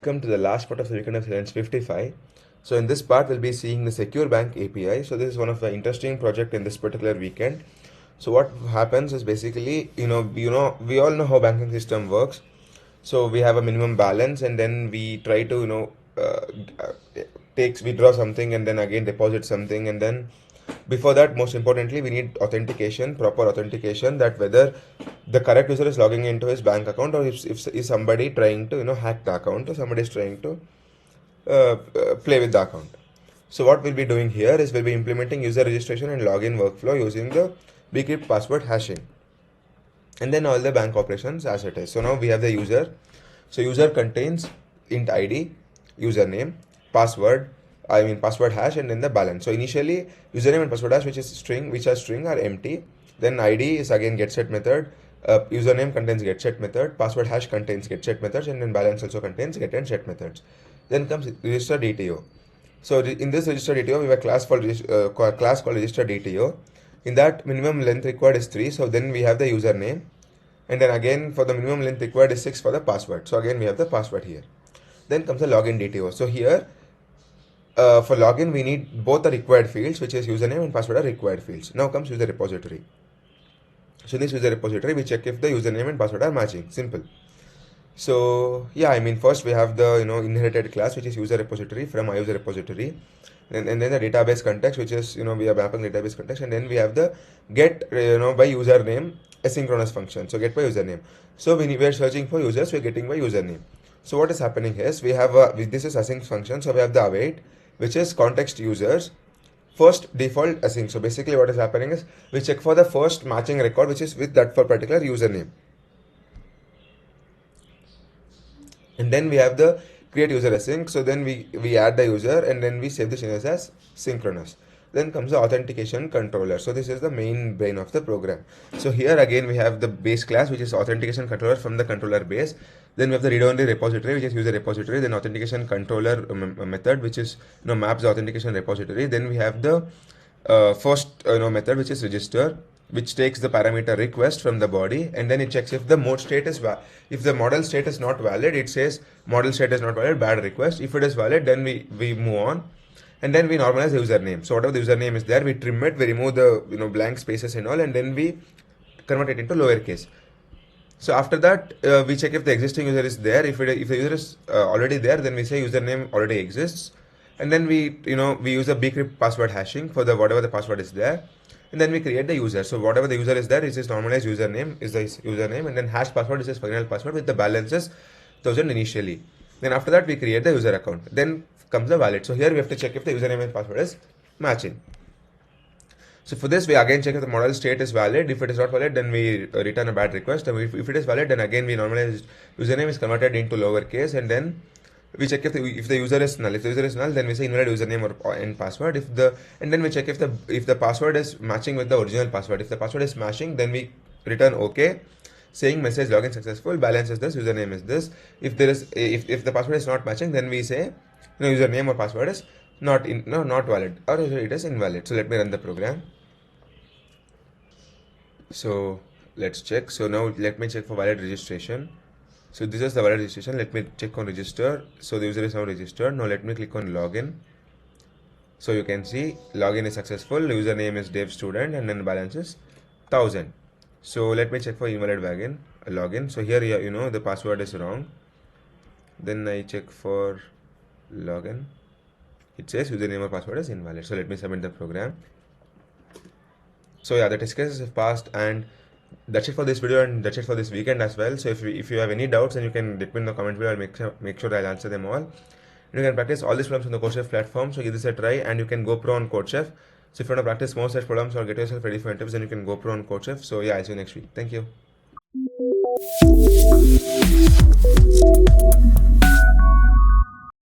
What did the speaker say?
come to the last part of the weekend of Silence 55. So in this part, we'll be seeing the SecureBank API. So this is one of the interesting project in this particular weekend. So what happens is basically, we all know how banking system works. So we have a minimum balance, and then we try to, withdraw something, and then again deposit something, and then before that, most importantly, we need authentication, proper authentication, that whether the correct user is logging into his bank account, or if is somebody trying to hack the account, or somebody is trying to play with the account. So what we'll be doing here is we'll be implementing user registration and login workflow using the bcrypt password hashing, and then all the bank operations as it is. So now we have the user. So user contains int id, username, password hash, and then the balance. So initially username and password hash, which are string, are empty. Then id is again getSet method. Username contains getSet method. Password hash contains getSet methods, and then balance also contains get and set methods. Then comes register DTO. So in this register DTO, we have a class called register DTO. In that, minimum length required is 3. So then we have the username, and then again for the minimum length required is 6 for the password. So again we have the password here. Then comes the login DTO. So here for login we need both the required fields, which is username and password are required fields. Now comes user repository. So in this user repository, we check if the username and password are matching. Simple. So yeah, first we have the inherited class, which is user repository from iUser repository, and then the database context, which is we are mapping database context, and then we have the get by username asynchronous function. So get by username. So when we are searching for users, we are getting by username. So what is happening is we have this is async function. So we have the await, which is context users first default async. So basically what is happening is we check for the first matching record, which is with that for particular username. And then we have the create user async. So then we add the user, and then we save the changes as synchronous. Then comes the authentication controller. So this is the main brain of the program. So here again we have the base class, which is authentication controller from the controller base. Then we have the read-only repository, which is user repository. Then authentication controller method, which is maps the authentication repository. Then we have the first method, which is register, which takes the parameter request from the body, and then it checks if the mode state is if the model state is not valid, it says model state is not valid, bad request. If it is valid, then we move on, and then we normalize the username. So whatever the username is there, we trim it, we remove the blank spaces and all, and then we convert it into lowercase. So after that, we check if the existing user is there. If the user is already there, then we say username already exists, and then we use a bcrypt password hashing for the whatever the password is there. And then we create the user. So whatever the user is there is his normalized username, and then hash password is his final password with the balances 1000 initially. Then after that we create the user account. Then comes the valid. So here we have to check if the username and password is matching. So for this we again check if the model state is valid. If it is not valid, then we return a bad request. And if it is valid, then again we normalize username is converted into lowercase, and then we check if the user is null. If the user is null, then we say invalid username or and password. And then we check if the password is matching with the original password. If the password is matching, then we return OK, saying message login successful, balance is this, username is this. If the password is not matching, then we say username or password is not valid, or it is invalid. So let me run the program. So let's check. So now let me check for valid registration. So this is the valid registration. Let me check on register. So the user is now registered. Now let me click on login. So you can see login is successful. The username is dev student, and then balance is 1000. So let me check for invalid login. So here the password is wrong. Then I check for login. It says username or password is invalid. So let me submit the program. So yeah, the test cases have passed, and that's it for this video, and that's it for this weekend as well. So if you have any doubts, then you can let me in the comment below. I'll make sure I'll answer them all. And you can practice all these problems on the CodeChef platform. So give this a try, and you can go pro on CodeChef. So if you want to practice more such problems or get yourself ready for interviews, then you can go pro on CodeChef. So yeah, I'll see you next week. Thank you.